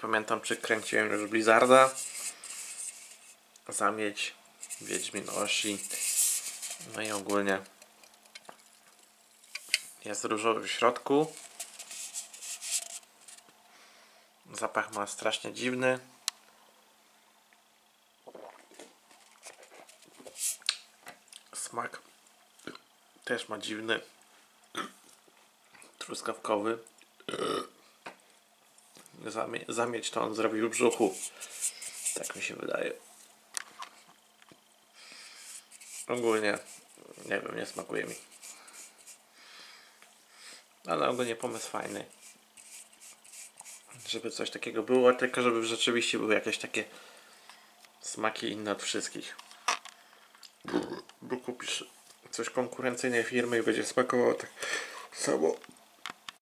pamiętam, czy kręciłem już Blizzarda. Zamieć, Wiedźmin Osi. No i ogólnie jest różowy w środku. Zapach ma strasznie dziwny. Smak też ma dziwny. Truskawkowy. Zamieć to on zrobił w brzuchu. Tak mi się wydaje. Ogólnie nie wiem, nie smakuje mi. Ale ogólnie pomysł fajny. Żeby coś takiego było, tylko żeby rzeczywiście były jakieś takie smaki inne od wszystkich. Bo kupisz coś konkurencyjnej firmy i będzie smakowało tak samo